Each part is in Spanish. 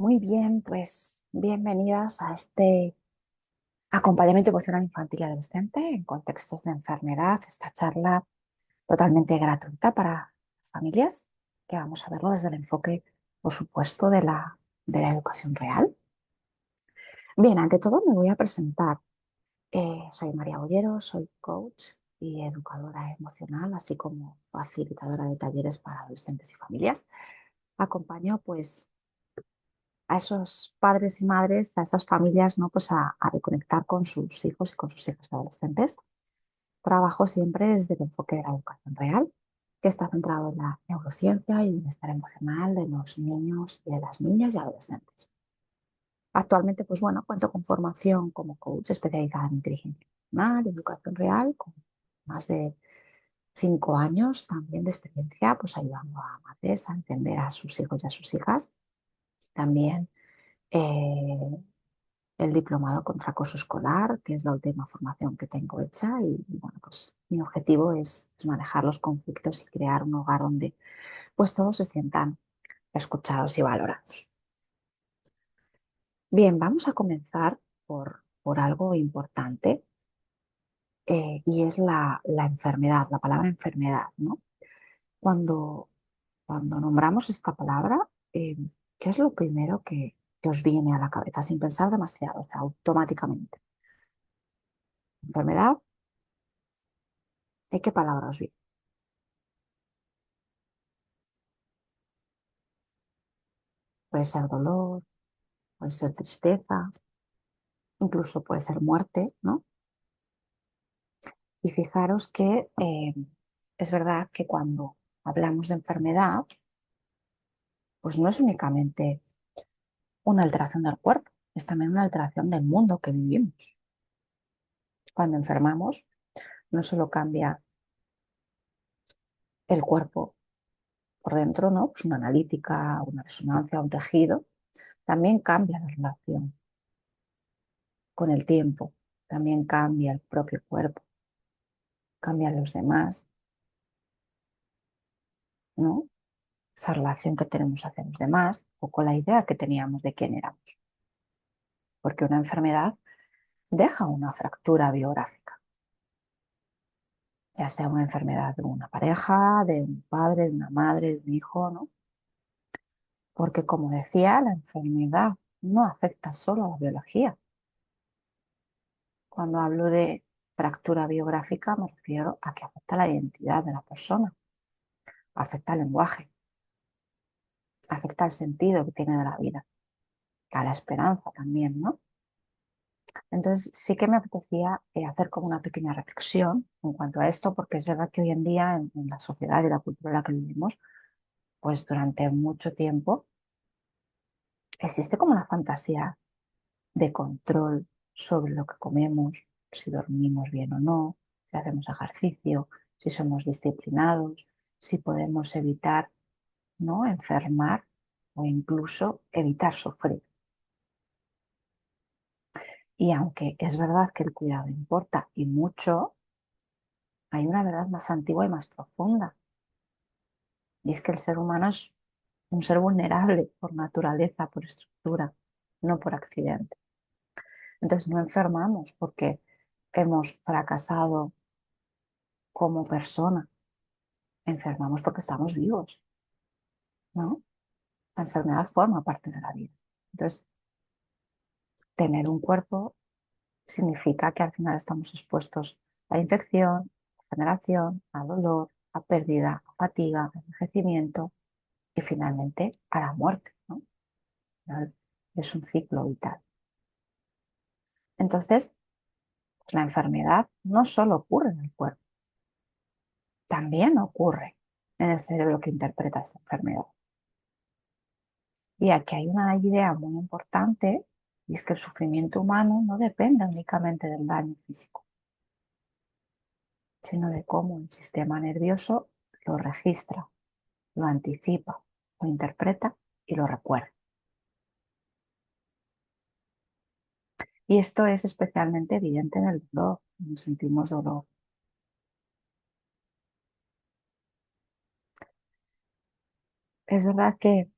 Muy bien, pues bienvenidas a este acompañamiento emocional infantil y adolescente en contextos de enfermedad, esta charla totalmente gratuita para familias, que vamos a verlo desde el enfoque, por supuesto, de la educación real. Bien, ante todo me voy a presentar. Soy María Bollero, soy coach y educadora emocional, así como facilitadora de talleres para adolescentes y familias. Acompaño pues a esos padres y madres, a esas familias, ¿no? Pues a reconectar con sus hijos y con sus hijas adolescentes. Trabajo siempre desde el enfoque de la educación real, que está centrado en la neurociencia y el bienestar emocional de los niños y de las niñas y adolescentes. Actualmente, pues bueno, cuento con formación como coach especializada en inteligencia emocional y educación real, con más de 5 años también de experiencia, pues ayudando a madres a entender a sus hijos y a sus hijas. También eh, el diplomado contra acoso escolar, que es la última formación que tengo hecha y, bueno, pues mi objetivo es manejar los conflictos y crear un hogar donde pues todos se sientan escuchados y valorados. Bien, vamos a comenzar por algo importante, y es la enfermedad, la palabra enfermedad, ¿no? Cuando, cuando nombramos esta palabra, ¿qué es lo primero que os viene a la cabeza sin pensar demasiado, o sea, automáticamente? Enfermedad, ¿de qué palabra os viene? Puede ser dolor, puede ser tristeza, incluso puede ser muerte, ¿no? Y fijaros que es verdad que cuando hablamos de enfermedad, pues no es únicamente una alteración del cuerpo, es también una alteración del mundo que vivimos. Cuando enfermamos, no solo cambia el cuerpo por dentro, ¿no? Pues una analítica, una resonancia, un tejido, también cambia la relación con el tiempo, también cambia el propio cuerpo, cambian los demás, ¿no? Esa relación que tenemos hacia los demás o con la idea que teníamos de quién éramos. Porque una enfermedad deja una fractura biográfica, ya sea una enfermedad de una pareja, de un padre, de una madre, de un hijo, ¿no? Porque como decía, la enfermedad no afecta solo a la biología. Cuando hablo de fractura biográfica me refiero a que afecta la identidad de la persona, afecta el lenguaje, afecta el sentido que tiene de la vida, a la esperanza también, ¿no? Entonces sí que me apetecía hacer como una pequeña reflexión en cuanto a esto, porque es verdad que hoy en día en la sociedad y la cultura en la que vivimos, pues durante mucho tiempo existe como una fantasía de control sobre lo que comemos, si dormimos bien o no, si hacemos ejercicio, si somos disciplinados, si podemos evitar, ¿no?, enfermar o incluso evitar sufrir. Y aunque es verdad que el cuidado importa y mucho, hay una verdad más antigua y más profunda. Y es que el ser humano es un ser vulnerable por naturaleza, por estructura, no por accidente. Entonces no enfermamos porque hemos fracasado como persona. Enfermamos porque estamos vivos, ¿no? La enfermedad forma parte de la vida. Entonces, tener un cuerpo significa que al final estamos expuestos a infección, a generación, a dolor, a pérdida, a fatiga, a envejecimiento y finalmente a la muerte, ¿no? Es un ciclo vital. Entonces, la enfermedad no solo ocurre en el cuerpo, también ocurre en el cerebro que interpreta esta enfermedad. Y aquí hay una idea muy importante, y es que el sufrimiento humano no depende únicamente del daño físico, sino de cómo el sistema nervioso lo registra, lo anticipa, lo interpreta y lo recuerda. Y esto es especialmente evidente en el dolor, cuando sentimos dolor. Es verdad que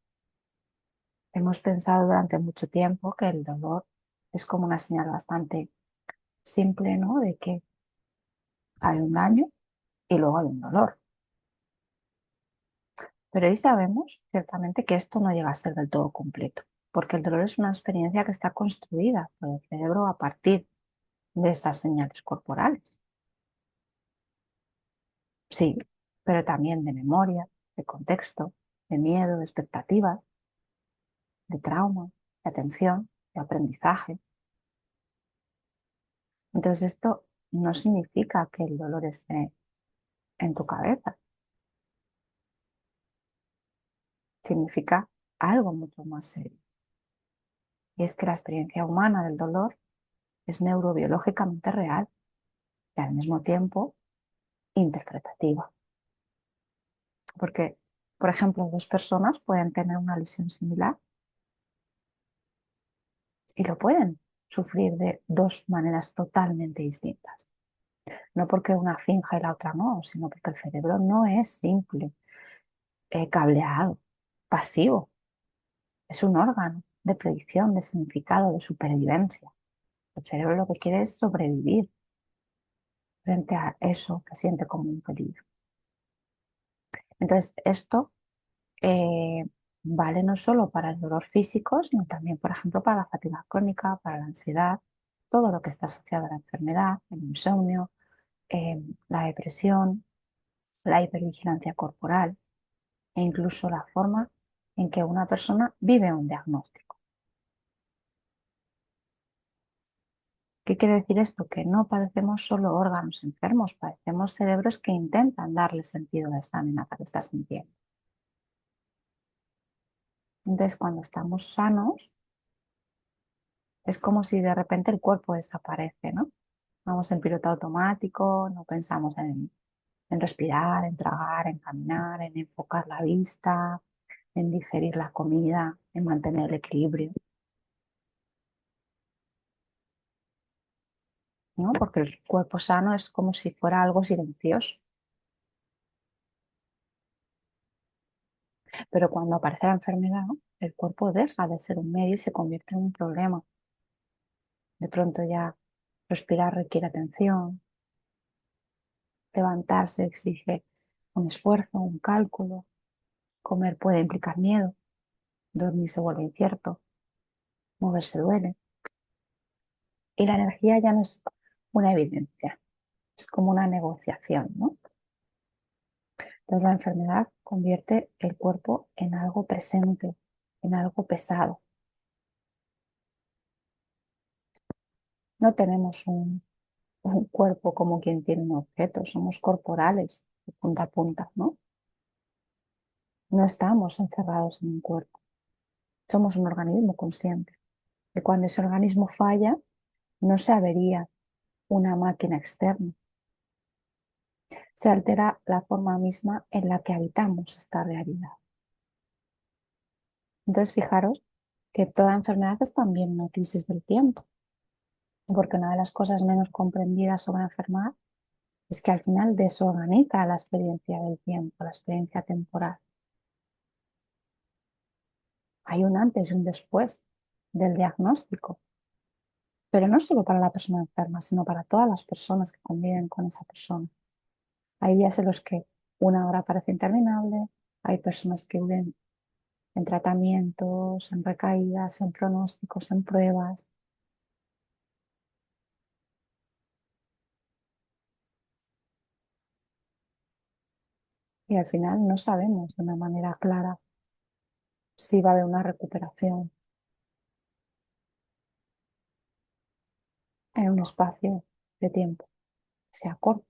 Hemos pensado durante mucho tiempo que el dolor es como una señal bastante simple, ¿no? De que hay un daño y luego hay un dolor. Pero hoy sabemos ciertamente que esto no llega a ser del todo completo, porque el dolor es una experiencia que está construida por el cerebro a partir de esas señales corporales. Sí, pero también de memoria, de contexto, de miedo, de expectativas, de trauma, de atención, de aprendizaje. Entonces esto no significa que el dolor esté en tu cabeza, significa algo mucho más serio. Y es que la experiencia humana del dolor es neurobiológicamente real y al mismo tiempo interpretativa. Porque, por ejemplo, dos personas pueden tener una lesión similar y lo pueden sufrir de dos maneras totalmente distintas. No porque una finja y la otra no, sino porque el cerebro no es simple, cableado, pasivo. Es un órgano de predicción, de significado, de supervivencia. El cerebro lo que quiere es sobrevivir frente a eso que siente como un peligro. Entonces, esto eh, vale no solo para el dolor físico, sino también, por ejemplo, para la fatiga crónica, para la ansiedad, todo lo que está asociado a la enfermedad, el insomnio, la depresión, la hipervigilancia corporal e incluso la forma en que una persona vive un diagnóstico. ¿Qué quiere decir esto? Que no padecemos solo órganos enfermos, padecemos cerebros que intentan darle sentido a esta amenaza que está sintiendo. Entonces, cuando estamos sanos, es como si de repente el cuerpo desaparece, ¿no? Vamos en piloto automático, no pensamos en respirar, en tragar, en caminar, en enfocar la vista, en digerir la comida, en mantener el equilibrio, ¿no? Porque el cuerpo sano es como si fuera algo silencioso. Pero cuando aparece la enfermedad, el cuerpo deja de ser un medio y se convierte en un problema. De pronto ya respirar requiere atención, levantarse exige un esfuerzo, un cálculo, comer puede implicar miedo, dormir se vuelve incierto, moverse duele. Y la energía ya no es una evidencia, es como una negociación, ¿no? Entonces la enfermedad convierte el cuerpo en algo presente, en algo pesado. No tenemos un cuerpo como quien tiene un objeto, somos corporales de punta a punta, ¿no? No estamos encerrados en un cuerpo, somos un organismo consciente. Y cuando ese organismo falla, no se avería una máquina externa, se altera la forma misma en la que habitamos esta realidad. Entonces, fijaros que toda enfermedad es también una crisis del tiempo, porque una de las cosas menos comprendidas sobre la enfermedad es que al final desorganiza la experiencia del tiempo, la experiencia temporal. Hay un antes y un después del diagnóstico, pero no solo para la persona enferma, sino para todas las personas que conviven con esa persona. Hay días en los que una hora parece interminable, hay personas que viven en tratamientos, en recaídas, en pronósticos, en pruebas. Y al final no sabemos de una manera clara si va a haber una recuperación en un espacio de tiempo que sea corto.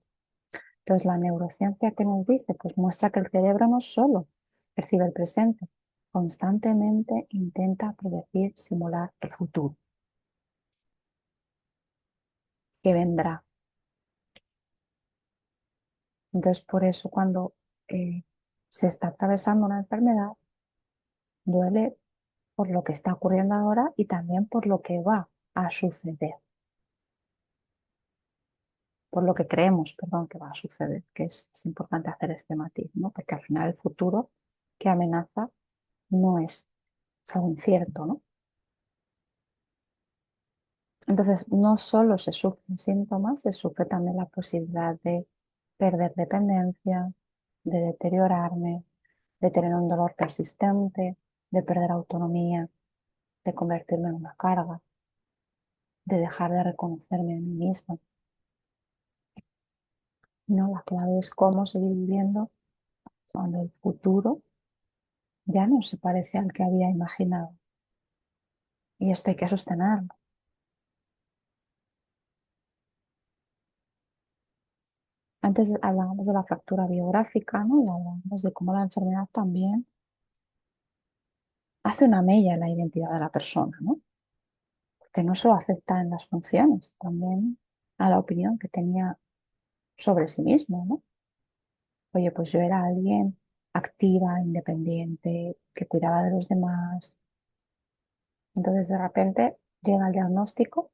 Entonces la neurociencia que nos dice, pues muestra que el cerebro no solo percibe el presente, constantemente intenta predecir, simular el futuro, que vendrá. Entonces por eso cuando se está atravesando una enfermedad, duele por lo que está ocurriendo ahora y también por lo que va a suceder, por lo que creemos, perdón, que va a suceder, que es importante hacer este matiz, ¿no? Porque al final el futuro que amenaza no es Es algo incierto, ¿no? Entonces, no solo se sufren síntomas, se sufre también la posibilidad de perder dependencia, de deteriorarme, de tener un dolor persistente, de perder autonomía, de convertirme en una carga, de dejar de reconocerme a mí misma. No, la clave es cómo seguir viviendo cuando el futuro ya no se parece al que había imaginado. Y esto hay que sostenerlo. Antes hablábamos de la fractura biográfica, ¿no? Y hablábamos de cómo la enfermedad también hace una mella en la identidad de la persona, ¿no? Porque no solo afecta en las funciones, también a la opinión que tenía sobre sí mismo, ¿no? Oye, pues yo era alguien activa, independiente, que cuidaba de los demás. Entonces de repente llega el diagnóstico,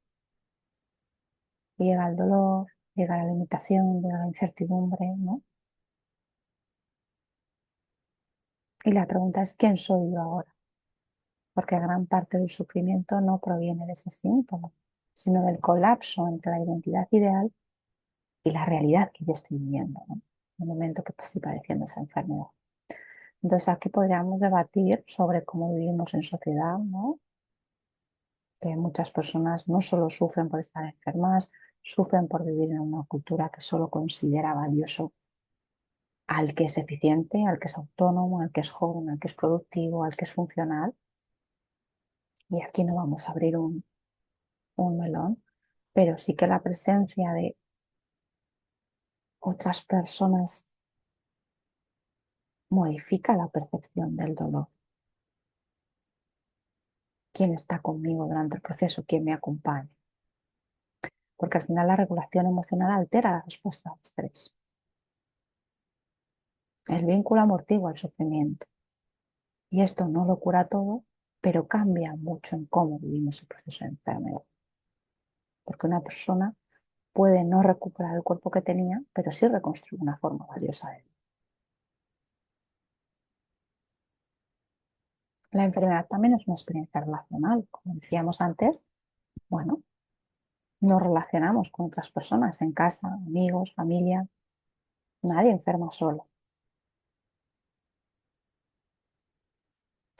llega el dolor, llega la limitación, llega la incertidumbre, ¿no? Y la pregunta es, ¿quién soy yo ahora? Porque gran parte del sufrimiento no proviene de ese síntoma, sino del colapso entre la identidad ideal y la realidad que yo estoy viviendo, ¿no? En el momento que estoy padeciendo esa enfermedad. Entonces aquí podríamos debatir sobre cómo vivimos en sociedad, ¿no? Que muchas personas no solo sufren por estar enfermas, sufren por vivir en una cultura que solo considera valioso al que es eficiente, al que es autónomo, al que es joven, al que es productivo, al que es funcional. Y aquí no vamos a abrir un melón, pero sí que la presencia de otras personas modifica la percepción del dolor. ¿Quién está conmigo durante el proceso? ¿Quién me acompaña? Porque al final la regulación emocional altera la respuesta al estrés. El vínculo amortigua el sufrimiento. Y esto no lo cura todo, pero cambia mucho en cómo vivimos el proceso de enfermedad. Porque una persona puede no recuperar el cuerpo que tenía, pero sí reconstruir una forma valiosa de él. La enfermedad también es una experiencia relacional. Como decíamos antes, bueno, nos relacionamos con otras personas en casa, amigos, familia. Nadie enferma solo.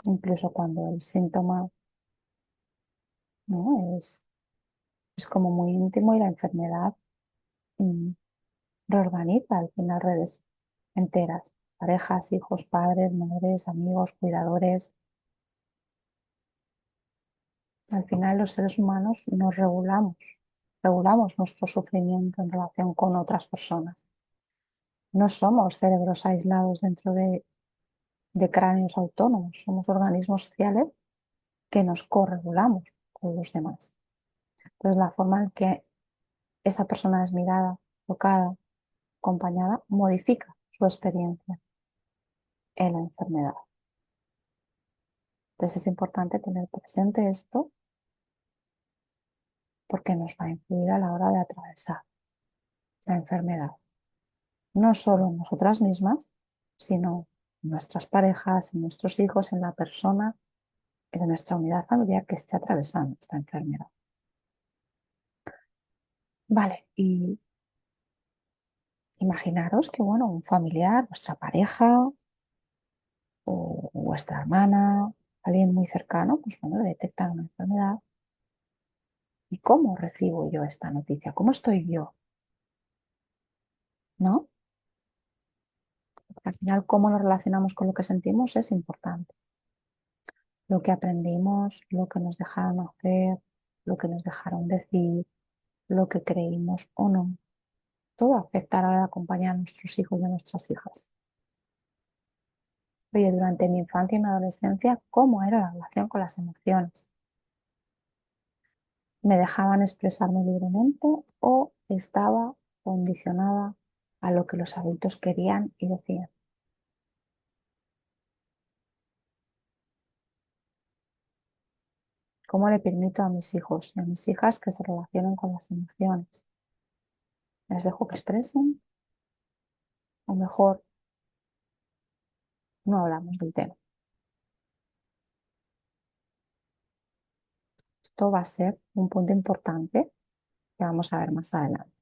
Incluso cuando el síntoma, ¿no? es como muy íntimo y la enfermedad mm, reorganiza al final redes enteras. Parejas, hijos, padres, madres, amigos, cuidadores. Al final los seres humanos nos regulamos nuestro sufrimiento en relación con otras personas. No somos cerebros aislados dentro de cráneos autónomos, somos organismos sociales que nos corregulamos con los demás. Entonces, la forma en que esa persona es mirada, tocada, acompañada, modifica su experiencia en la enfermedad. Entonces, es importante tener presente esto porque nos va a influir a la hora de atravesar la enfermedad. No solo en nosotras mismas, sino en nuestras parejas, en nuestros hijos, en la persona de nuestra unidad familiar que esté atravesando esta enfermedad. Vale, y imaginaros que, bueno, un familiar, vuestra pareja o vuestra hermana, alguien muy cercano, pues bueno, le detectan una enfermedad. ¿Y cómo recibo yo esta noticia? ¿Cómo estoy yo? ¿No? Porque al final, cómo nos relacionamos con lo que sentimos es importante. Lo que aprendimos, lo que nos dejaron hacer, lo que nos dejaron decir, lo que creímos o no. Todo afecta a la hora de acompañar a nuestros hijos y a nuestras hijas. Oye, durante mi infancia y mi adolescencia, ¿cómo era la relación con las emociones? ¿Me dejaban expresarme libremente o estaba condicionada a lo que los adultos querían y decían? ¿Cómo le permito a mis hijos y a mis hijas que se relacionen con las emociones? ¿Les dejo que expresen o mejor no hablamos del tema? esto va a ser un punto importante que vamos a ver más adelante.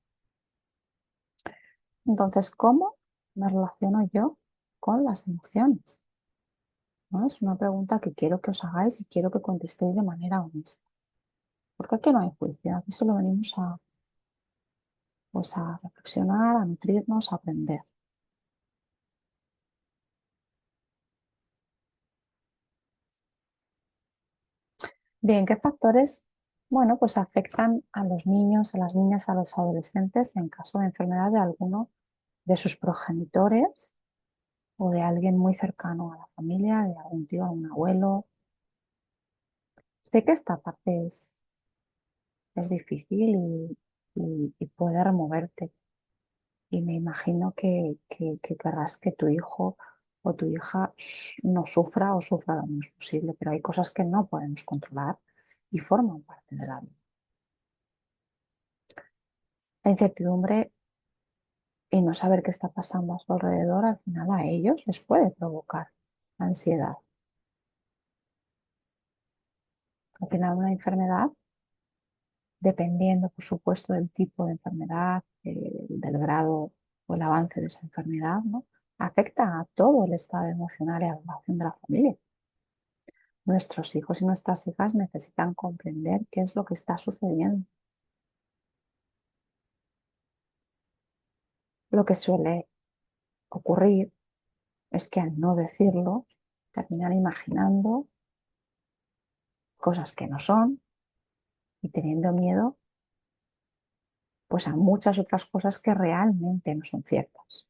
Entonces, ¿cómo me relaciono yo con las emociones? ¿No? Es una pregunta que quiero que os hagáis y quiero que contestéis de manera honesta. Porque aquí no hay juicio, aquí solo venimos a, pues, a reflexionar, a nutrirnos, a aprender. Bien, ¿qué factores, bueno, pues afectan a los niños, a las niñas, a los adolescentes en caso de enfermedad de alguno de sus progenitores o de alguien muy cercano a la familia, de algún tío, algún abuelo? Sé que esta parte es difícil y puede removerte. Y me imagino que querrás que tu hijo o tu hija no sufra o sufra lo menos posible, pero hay cosas que no podemos controlar y forman parte de la vida. La incertidumbre y no saber qué está pasando a su alrededor, al final a ellos les puede provocar ansiedad. Al final una enfermedad, dependiendo por supuesto del tipo de enfermedad, del grado o el avance de esa enfermedad, ¿no? Afecta a todo el estado emocional y a la relación de la familia. Nuestros hijos y nuestras hijas necesitan comprender qué es lo que está sucediendo. Lo que suele ocurrir es que al no decirlo, terminan imaginando cosas que no son y teniendo miedo pues a muchas otras cosas que realmente no son ciertas.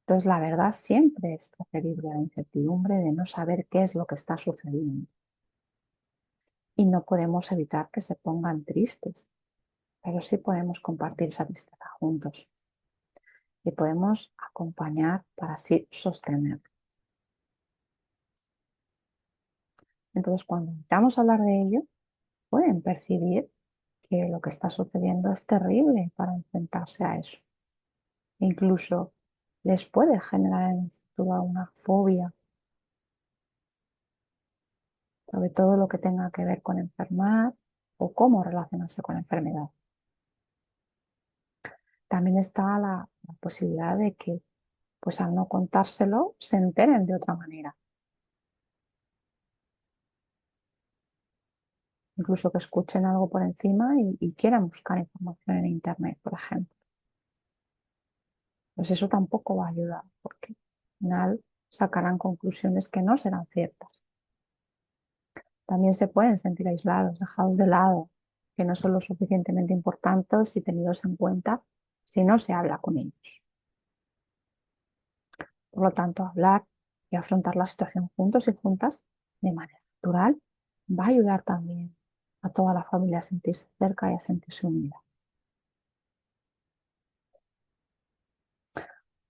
Entonces, la verdad siempre es preferible a la incertidumbre de no saber qué es lo que está sucediendo. Y no podemos evitar que se pongan tristes, pero sí podemos compartir esa tristeza juntos y podemos acompañar para así sostener. Entonces, cuando intentamos hablar de ello, pueden percibir que lo que está sucediendo es terrible para enfrentarse a eso. Incluso les puede generar en el futuro una fobia, sobre todo lo que tenga que ver con enfermar o cómo relacionarse con la enfermedad. También está la posibilidad de que, pues al no contárselo, se enteren de otra manera. Incluso que escuchen algo por encima y quieran buscar información en Internet, por ejemplo. Pues eso tampoco va a ayudar, porque al final sacarán conclusiones que no serán ciertas. También se pueden sentir aislados, dejados de lado, que no son lo suficientemente importantes y tenidos en cuenta si no se habla con ellos. Por lo tanto, hablar y afrontar la situación juntos y juntas de manera natural va a ayudar también a toda la familia a sentirse cerca y a sentirse unida.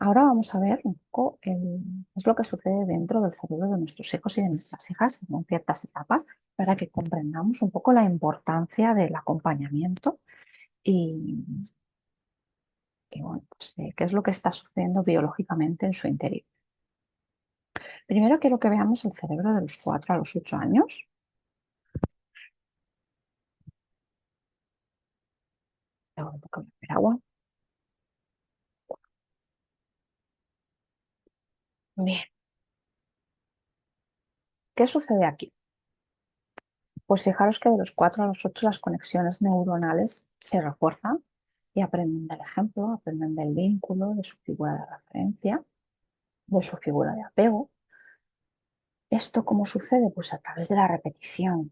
Ahora vamos a ver un poco qué es lo que sucede dentro del cerebro de nuestros hijos y de nuestras hijas en ciertas etapas para que comprendamos un poco la importancia del acompañamiento y, bueno, pues, qué es lo que está sucediendo biológicamente en su interior. Primero quiero que veamos el cerebro de los 4 a los 8 años. Luego tengo que beber agua. Bien, ¿qué sucede aquí? Pues fijaros que de los 4 a los 8 las conexiones neuronales se refuerzan y aprenden del ejemplo, aprenden del vínculo, de su figura de referencia, de su figura de apego. ¿Esto cómo sucede? Pues a través de la repetición.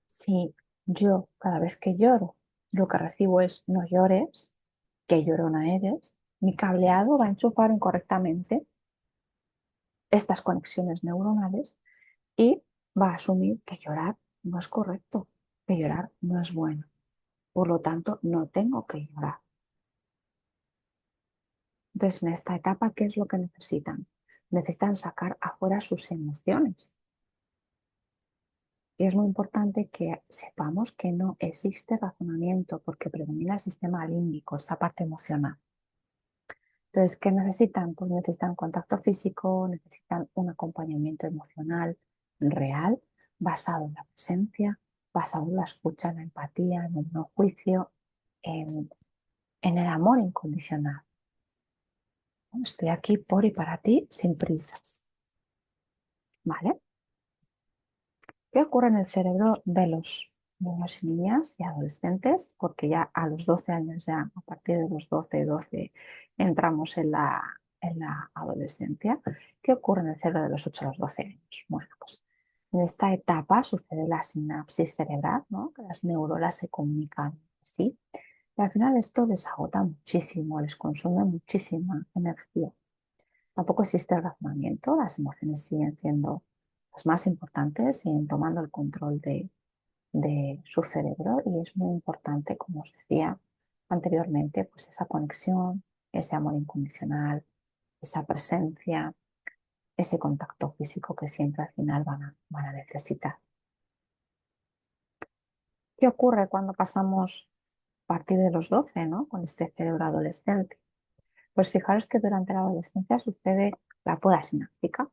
Si yo cada vez que lloro lo que recibo es no llores, qué llorona eres, mi cableado va a enchufar incorrectamente estas conexiones neuronales y va a asumir que llorar no es correcto, que llorar no es bueno. Por lo tanto, no tengo que llorar. Entonces, en esta etapa, ¿qué es lo que necesitan? Necesitan sacar afuera sus emociones. Y es muy importante que sepamos que no existe razonamiento porque predomina el sistema límbico, esta parte emocional. Entonces, ¿qué necesitan? Pues necesitan contacto físico, necesitan un acompañamiento emocional, real, basado en la presencia, basado en la escucha, en la empatía, en el no juicio, en, en el amor incondicional. Estoy aquí por y para ti, sin prisas. ¿Vale? ¿Qué ocurre en el cerebro de los niños y niñas y adolescentes? Porque ya a los 12 años, ya a partir de los 12 entramos en la adolescencia. ¿Qué ocurre en el cerebro de los 8 a los 12 años? Bueno, pues en esta etapa sucede la sinapsis cerebral, ¿no? Que las neuronas se comunican entre sí. Y al final esto les agota muchísimo, les consume muchísima energía. Tampoco existe el razonamiento, las emociones siguen siendo las más importantes, siguen tomando el control de su cerebro y es muy importante, como os decía anteriormente, pues esa conexión, ese amor incondicional, esa presencia, ese contacto físico que siempre al final van a necesitar. ¿Qué ocurre cuando pasamos a partir de los 12, ¿no? Con este cerebro adolescente? Pues fijaros que durante la adolescencia sucede la poda sináptica.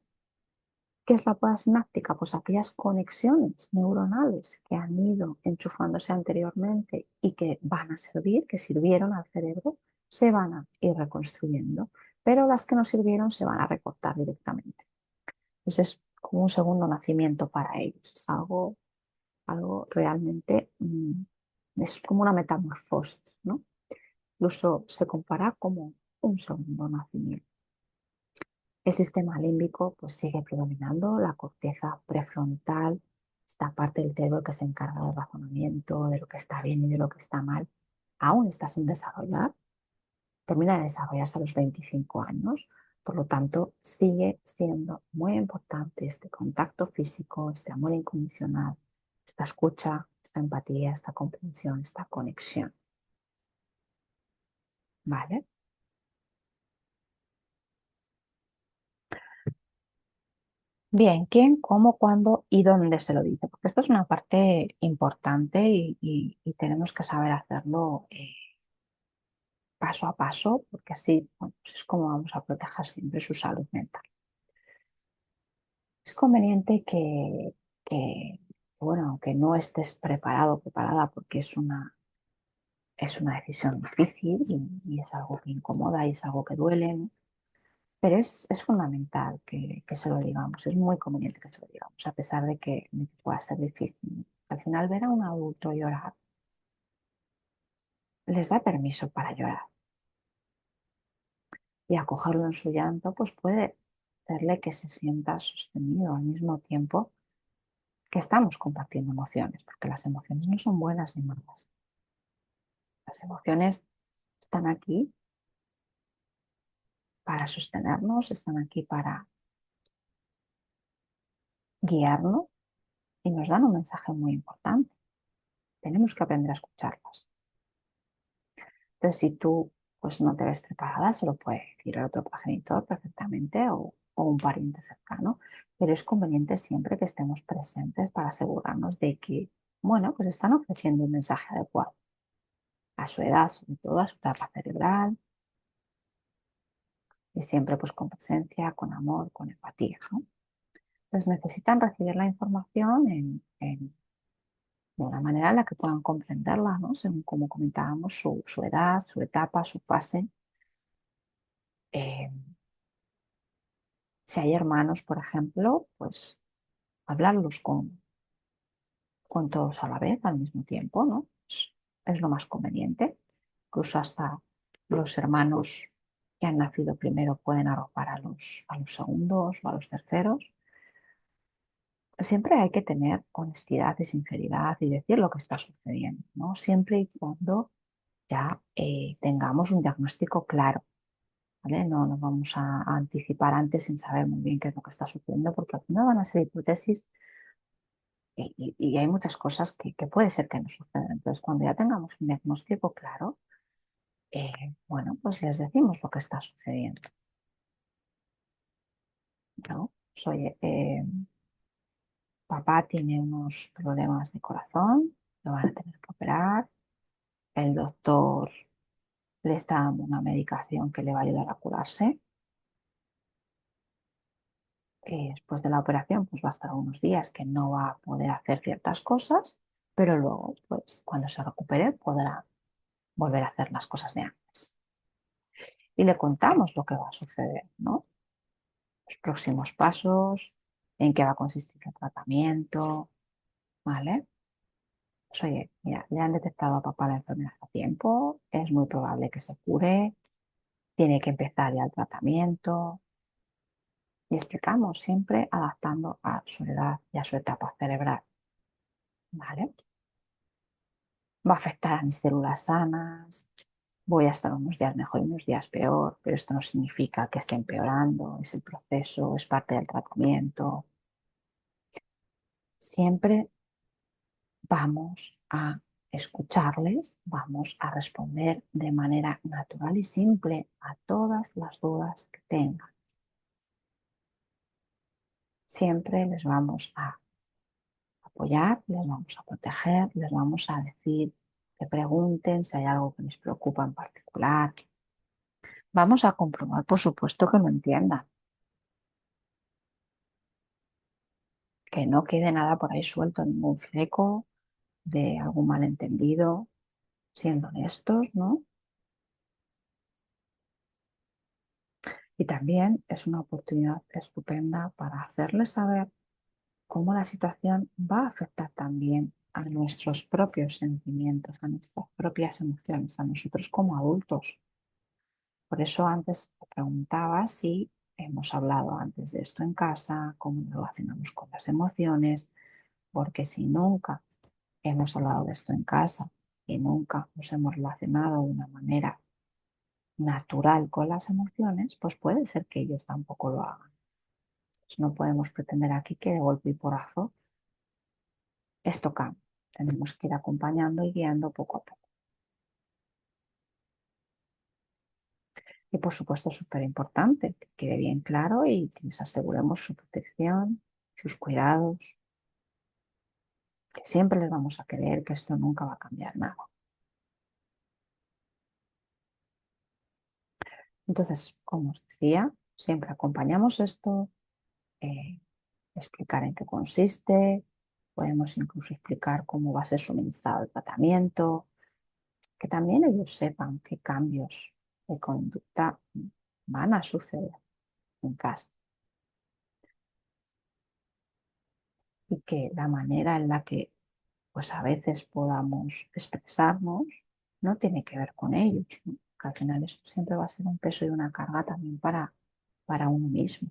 ¿Qué es la poda sináptica? Pues aquellas conexiones neuronales que han ido enchufándose anteriormente y que van a servir, que sirvieron al cerebro, se van a ir reconstruyendo, pero las que no sirvieron se van a recortar directamente. Entonces es como un segundo nacimiento para ellos, es algo realmente, es como una metamorfosis, ¿no? Incluso se compara como un segundo nacimiento. El sistema límbico pues sigue predominando, la corteza prefrontal, esta parte del cerebro que se encarga del razonamiento, de lo que está bien y de lo que está mal, aún está sin desarrollar, termina de desarrollarse a los 25 años, por lo tanto sigue siendo muy importante este contacto físico, este amor incondicional, esta escucha, esta empatía, esta comprensión, esta conexión, ¿vale? Bien, ¿quién, cómo, cuándo y dónde se lo dice? Porque esto es una parte importante y tenemos que saber hacerlo paso a paso, porque así bueno, pues es como vamos a proteger siempre su salud mental. Es conveniente bueno, aunque no estés preparado o preparada, porque es una decisión difícil y es algo que incomoda y es algo que duele, ¿no? Pero es fundamental que se lo digamos, es muy conveniente que se lo digamos, a pesar de que pueda ser difícil. Al final, ver a un adulto llorar les da permiso para llorar y acogerlo en su llanto, pues puede hacerle que se sienta sostenido al mismo tiempo que estamos compartiendo emociones, porque las emociones no son buenas ni malas. Las emociones están aquí para sostenernos, están aquí para guiarnos y nos dan un mensaje muy importante. Tenemos que aprender a escucharlas. Entonces, si tú pues, no te ves preparada, se lo puede decir el otro progenitor perfectamente o un pariente cercano, pero es conveniente siempre que estemos presentes para asegurarnos de que, bueno, pues están ofreciendo un mensaje adecuado a su edad, sobre todo a su etapa cerebral, y siempre pues con presencia, con amor, con empatía, ¿no? Entonces necesitan recibir la información de una manera en la que puedan comprenderla, ¿no? Según como comentábamos, su edad, su etapa, su fase. Eh, Si hay hermanos, por ejemplo, pues hablarlos con todos a la vez, al mismo tiempo, ¿no? Es lo más conveniente. Incluso hasta los hermanos que han nacido primero pueden arropar a los segundos o a los terceros. Siempre hay que tener honestidad y sinceridad y decir lo que está sucediendo, ¿no? Siempre y cuando ya tengamos un diagnóstico claro, ¿vale? No nos vamos a anticipar antes sin saber muy bien qué es lo que está sucediendo, porque al final van a ser hipótesis y hay muchas cosas que puede ser que no sucedan. Entonces, cuando ya tengamos un diagnóstico claro, bueno, pues les decimos lo que está sucediendo, ¿no? Pues, oye, papá tiene unos problemas de corazón, lo van a tener que operar, el doctor le está dando una medicación que le va a ayudar a curarse. que después de la operación pues va a estar unos días que no va a poder hacer ciertas cosas, pero luego, pues cuando se recupere, podrá volver a hacer las cosas de antes. Y le contamos lo que va a suceder, ¿no? Los próximos pasos, en qué va a consistir el tratamiento, ¿vale? Pues oye, mira, le han detectado a papá la enfermedad a tiempo, es muy probable que se cure, tiene que empezar ya el tratamiento y explicamos siempre adaptando a su edad y a su etapa cerebral, ¿vale? Va a afectar a mis células sanas, voy a estar unos días mejor y unos días peor, pero esto no significa que esté empeorando, es el proceso, es parte del tratamiento. Siempre vamos a escucharles, vamos a responder de manera natural y simple a todas las dudas que tengan. Siempre les vamos a apoyar, les vamos a proteger, les vamos a decir que pregunten si hay algo que les preocupa en particular. Vamos a comprobar, por supuesto, que lo entiendan, que no quede nada por ahí suelto, ningún fleco de algún malentendido, siendo honestos, ¿no? Y también es una oportunidad estupenda para hacerles saber cómo la situación va a afectar también a nuestros propios sentimientos, a nuestras propias emociones, a nosotros como adultos. Por eso antes te preguntaba si hemos hablado antes de esto en casa, cómo nos relacionamos con las emociones, porque si nunca hemos hablado de esto en casa y nunca nos hemos relacionado de una manera natural con las emociones, pues puede ser que ellos tampoco lo hagan. Pues no podemos pretender aquí que de golpe y porrazo esto cambie. Tenemos que ir acompañando y guiando poco a poco. Y por supuesto es súper importante que quede bien claro y que les aseguremos su protección, sus cuidados, que siempre les vamos a creer que esto nunca va a cambiar nada. Entonces, como os decía, siempre acompañamos esto, eh, explicar en qué consiste, podemos incluso explicar cómo va a ser suministrado el tratamiento, que también ellos sepan qué cambios de conducta van a suceder en casa y que la manera en la que pues a veces podamos expresarnos no tiene que ver con ellos, ¿no? Que al final esto siempre va a ser un peso y una carga también para uno mismo.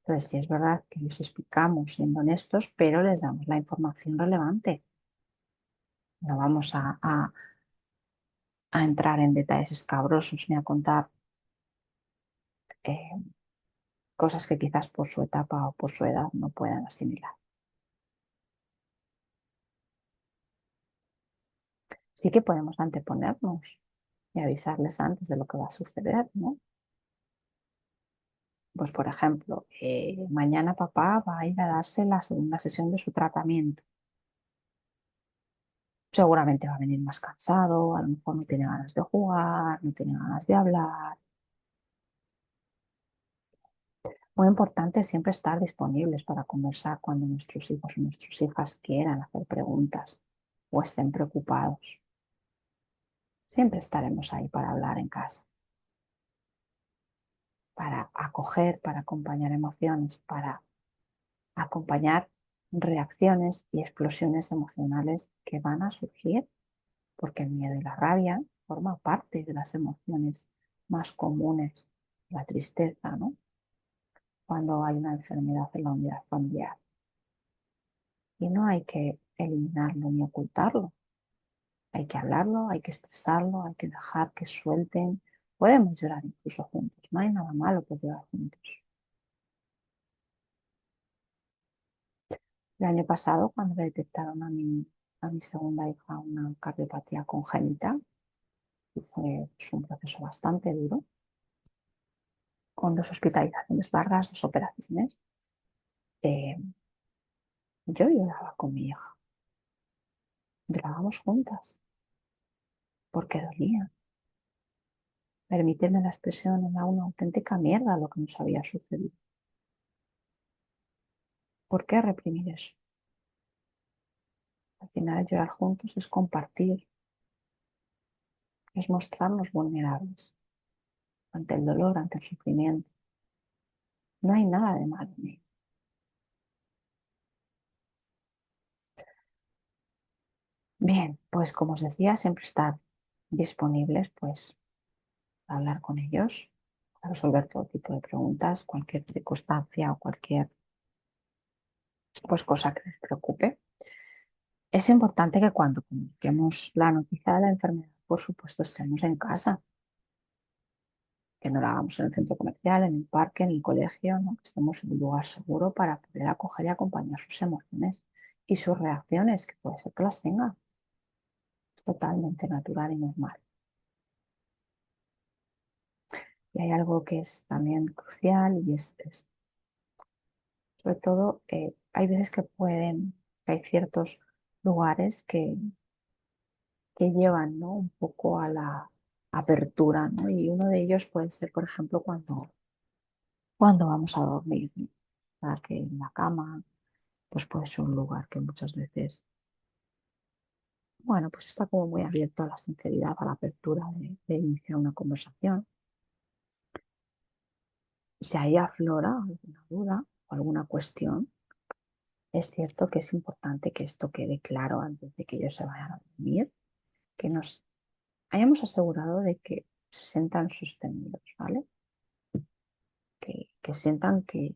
Entonces, sí es verdad que les explicamos siendo honestos, pero les damos la información relevante. No vamos a entrar en detalles escabrosos ni a contar eh, cosas que quizás por su etapa o por su edad no puedan asimilar. Sí que podemos anteponernos y avisarles antes de lo que va a suceder, ¿no? Pues, por ejemplo, mañana papá va a ir a darse la segunda sesión de su tratamiento. Seguramente va a venir más cansado, a lo mejor no tiene ganas de jugar, no tiene ganas de hablar. Muy importante siempre estar disponibles para conversar cuando nuestros hijos o nuestras hijas quieran hacer preguntas o estén preocupados. Siempre estaremos ahí para hablar en casa, para acoger, para acompañar emociones, para acompañar reacciones y explosiones emocionales que van a surgir, porque el miedo y la rabia forman parte de las emociones más comunes, la tristeza, ¿no? Cuando hay una enfermedad en la unidad familiar. Y no hay que eliminarlo ni ocultarlo. Hay que hablarlo, hay que expresarlo, hay que dejar que suelten. Podemos llorar incluso juntos. No hay nada malo por llorar juntos. El año pasado, cuando le detectaron a mi segunda hija una cardiopatía congénita, y fue pues, un proceso bastante duro, con 2 hospitalizaciones largas, 2 operaciones, eh, yo lloraba con mi hija. Llorábamos juntas, porque dolía. Permitirme la expresión era una auténtica mierda lo que nos había sucedido. ¿Por qué reprimir eso? Al final, llorar juntos es compartir, es mostrarnos vulnerables ante el dolor, ante el sufrimiento. No hay nada de malo en ello. Bien, pues como os decía, siempre estar disponibles, pues, a hablar con ellos, a resolver todo tipo de preguntas, cualquier circunstancia o cualquier, pues, cosa que les preocupe. Es importante que cuando comuniquemos la noticia de la enfermedad, por supuesto, estemos en casa, que no lo hagamos en el centro comercial, en el parque, en el colegio, ¿no? Que estemos en un lugar seguro para poder acoger y acompañar sus emociones y sus reacciones, que puede ser que las tenga. Es totalmente natural y normal. Y hay algo que es también crucial y es sobre todo, hay veces que hay ciertos lugares que llevan, ¿no? Un poco a la apertura, ¿no? Y uno de ellos puede ser, por ejemplo, cuando vamos a dormir, ¿no? Para que en la cama, pues puede ser un lugar que muchas veces, bueno, pues está como muy abierto a la sinceridad, a la apertura de iniciar una conversación. Si ahí aflora alguna duda o alguna cuestión, es cierto que es importante que esto quede claro antes de que ellos se vayan a dormir, que nos hayamos asegurado de que se sientan sostenidos, ¿vale? Que sientan que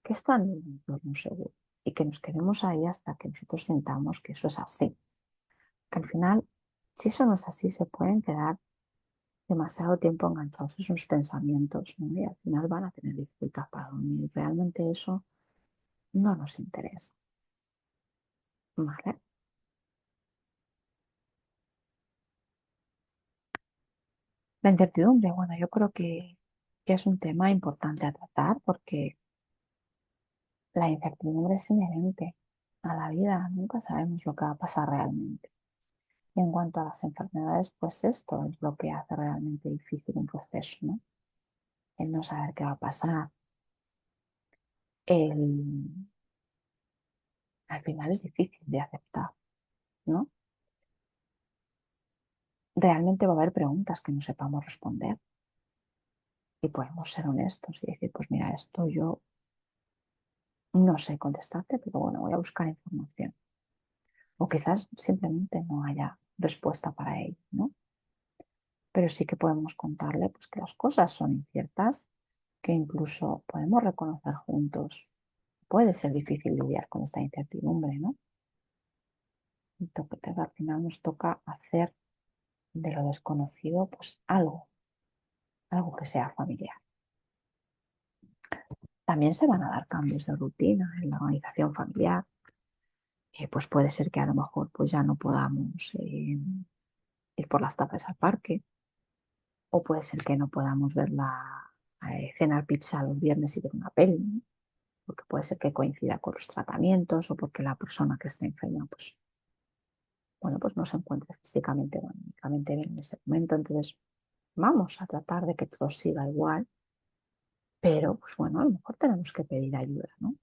están en un entorno seguro y que nos quedemos ahí hasta que nosotros sintamos que eso es así. Que al final, si eso no es así, se pueden quedar demasiado tiempo enganchados en sus pensamientos, ¿no? Y al final van a tener dificultad para dormir. Realmente eso no nos interesa, ¿vale? La incertidumbre, bueno, yo creo que es un tema importante a tratar porque la incertidumbre es inherente a la vida, nunca sabemos lo que va a pasar realmente. Y en cuanto a las enfermedades, pues esto es lo que hace realmente difícil un proceso, ¿no? El no saber qué va a pasar, el... al final es difícil de aceptar, ¿no? Realmente va a haber preguntas que no sepamos responder y podemos ser honestos y decir, pues mira, esto yo no sé contestarte, pero bueno, voy a buscar información. O quizás simplemente no haya respuesta para ello, ¿no? Pero sí que podemos contarle pues, que las cosas son inciertas, que incluso podemos reconocer juntos. Puede ser difícil lidiar con esta incertidumbre, ¿no? Entonces, al final nos toca hacer de lo desconocido pues algo que sea familiar. También se van a dar cambios de rutina en la organización familiar. Pues puede ser que a lo mejor pues ya no podamos ir por las tardes al parque, o puede ser que no podamos cenar pizza los viernes y ver una peli, ¿no? Porque puede ser que coincida con los tratamientos o porque la persona que está enferma, pues, bueno, pues no se encuentre físicamente o anímicamente bien en ese momento. Entonces, vamos a tratar de que todo siga igual, pero, pues bueno, a lo mejor tenemos que pedir ayuda, ¿no?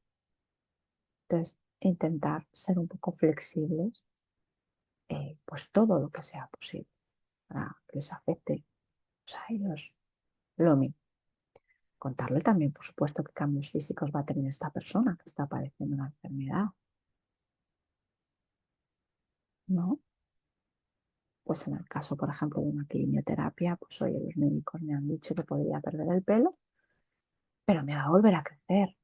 Entonces, intentar ser un poco flexibles, pues todo lo que sea posible para que les afecte, pues, a ellos lo mismo. Contarle también, por supuesto, qué cambios físicos va a tener esta persona que está padeciendo una enfermedad, ¿no? Pues en el caso, por ejemplo, de una quimioterapia, pues oye, los médicos me han dicho que podría perder el pelo, pero me va a volver a crecer.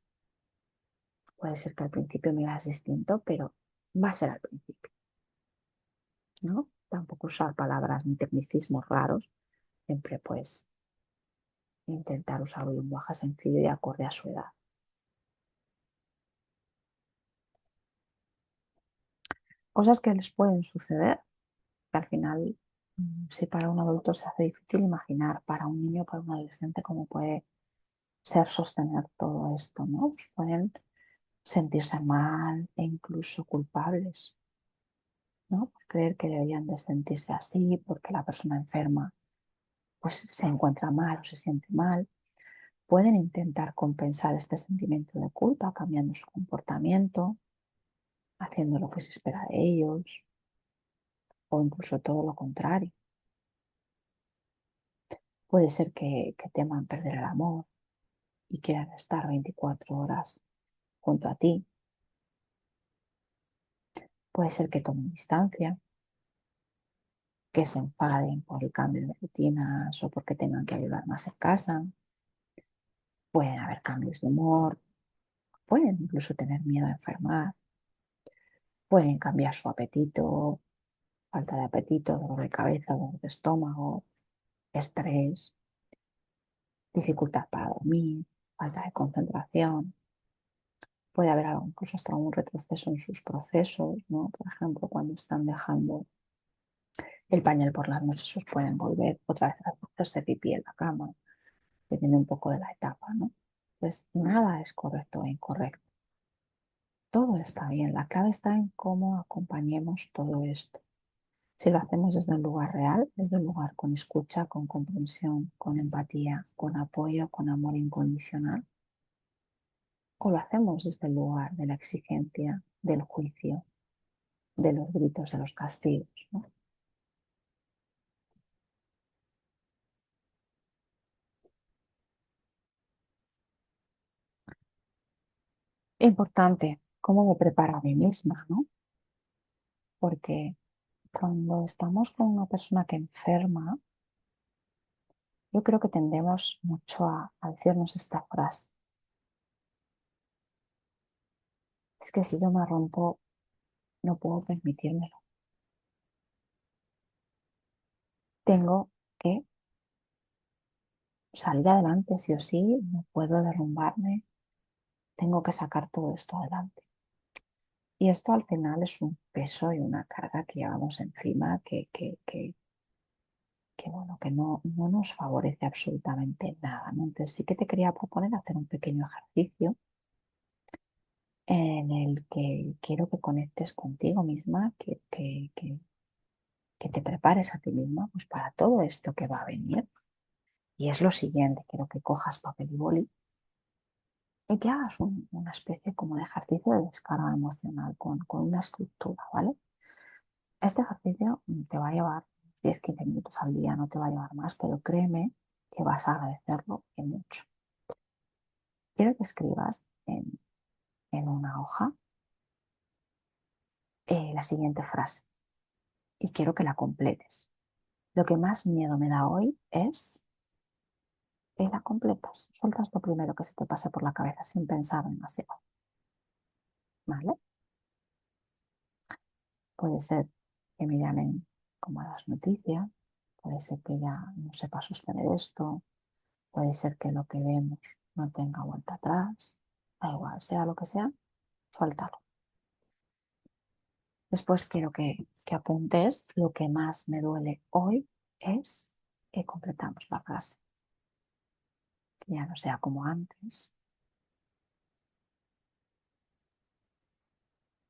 Puede ser que al principio me veas distinto, pero va a ser al principio, ¿no? Tampoco usar palabras ni tecnicismos raros, siempre pues intentar usar un lenguaje sencillo y acorde a su edad. Cosas que les pueden suceder, que al final, si para un adulto se hace difícil imaginar, para un niño, para un adolescente, cómo puede ser sostener todo esto, ¿no? Pues pueden sentirse mal e incluso culpables, ¿no? Por creer que deberían de sentirse así, porque la persona enferma pues se encuentra mal o se siente mal. pueden intentar compensar este sentimiento de culpa cambiando su comportamiento, haciendo lo que se espera de ellos o incluso todo lo contrario. Puede ser que teman perder el amor y quieran estar 24 horas junto a ti. Puede ser que tomen distancia, que se enfaden por el cambio de rutinas o porque tengan que ayudar más en casa. Pueden haber cambios de humor, pueden incluso tener miedo a enfermar, pueden cambiar su apetito, falta de apetito, dolor de cabeza, dolor de estómago, estrés, dificultad para dormir, falta de concentración. Puede haber algo, incluso hasta un retroceso en sus procesos, ¿no? Por ejemplo, cuando están dejando el pañal por las noches, pues pueden volver otra vez a hacerse pipí en la cama, depende un poco de la etapa, ¿no? Entonces, nada es correcto o incorrecto. Todo está bien. La clave está en cómo acompañemos todo esto. Si lo hacemos desde un lugar real, desde un lugar con escucha, con comprensión, con empatía, con apoyo, con amor incondicional, o lo hacemos desde el lugar de la exigencia, del juicio, de los gritos, de los castigos, ¿no? Importante, cómo me preparo a mí misma, ¿no? Porque cuando estamos con una persona que enferma, yo creo que tendemos mucho a decirnos esta frase. Es que si yo me rompo, no puedo permitírmelo. Tengo que salir adelante sí o sí, no puedo derrumbarme, tengo que sacar todo esto adelante. Y esto al final es un peso y una carga que llevamos encima bueno, que no nos favorece absolutamente nada, ¿no? Entonces sí que te quería proponer hacer un pequeño ejercicio en el que quiero que conectes contigo misma, que te prepares a ti misma pues, para todo esto que va a venir. Y es lo siguiente, quiero que cojas papel y boli y que hagas una especie como de ejercicio de descarga emocional con una estructura, ¿vale? Este ejercicio te va a llevar 10-15 minutos al día, no te va a llevar más, pero créeme que vas a agradecerlo y mucho. Quiero que escribas en una hoja la siguiente frase y quiero que la completes. Lo que más miedo me da hoy es que la completas. Sueltas lo primero que se te pase por la cabeza sin pensar demasiado, ¿vale? Puede ser que me llamen como a las noticias, puede ser que ya no sepa sostener esto, puede ser que lo que vemos no tenga vuelta atrás, da igual, sea lo que sea, suéltalo. Después quiero que apuntes lo que más me duele hoy es que completamos la frase, que ya no sea como antes,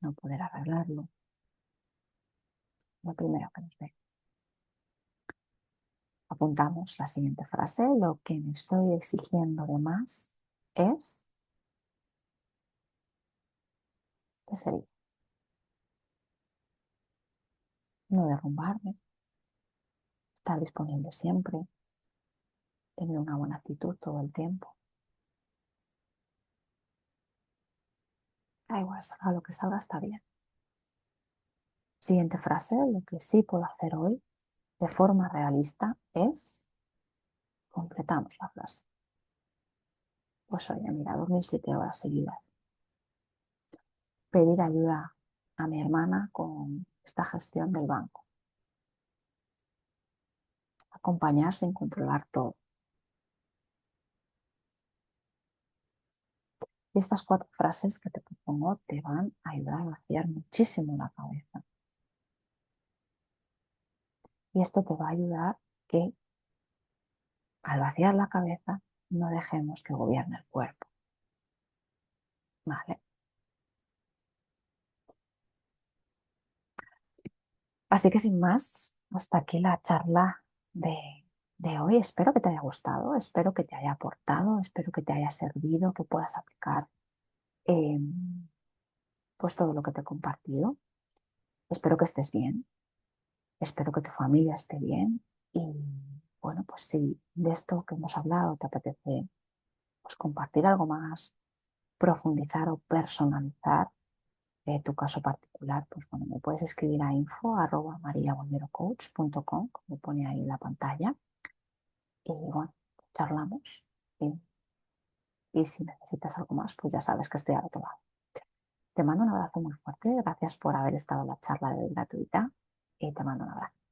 no poder arreglarlo, lo primero que nos ve. Apuntamos la siguiente frase, lo que me estoy exigiendo de más es, ¿qué sería? No derrumbarme, estar disponible siempre, tener una buena actitud todo el tiempo. Da igual, salga lo que salga, está bien. Siguiente frase, lo que sí puedo hacer hoy de forma realista es, completamos la frase. Pues oye, mira, dormir 7 horas seguidas. Pedir ayuda a mi hermana con esta gestión del banco. Acompañar sin controlar todo. Y estas 4 frases que te propongo te van a ayudar a vaciar muchísimo la cabeza. Y esto te va a ayudar que al vaciar la cabeza no dejemos que gobierne el cuerpo. ¿Vale? Así que sin más, hasta aquí la charla de de hoy. Espero que te haya gustado, espero que te haya aportado, espero que te haya servido, que puedas aplicar eh, pues todo lo que te he compartido. Espero que estés bien, espero que tu familia esté bien y bueno, pues si de esto que hemos hablado te apetece pues compartir algo más, profundizar o personalizar tu caso particular, pues bueno, me puedes escribir a info@mariabonderocoach.com, como pone ahí en la pantalla, y bueno, charlamos. Y, y si necesitas algo más, pues ya sabes que estoy al otro lado. Te mando un abrazo muy fuerte, gracias por haber estado en la charla de hoy gratuita y te mando un abrazo.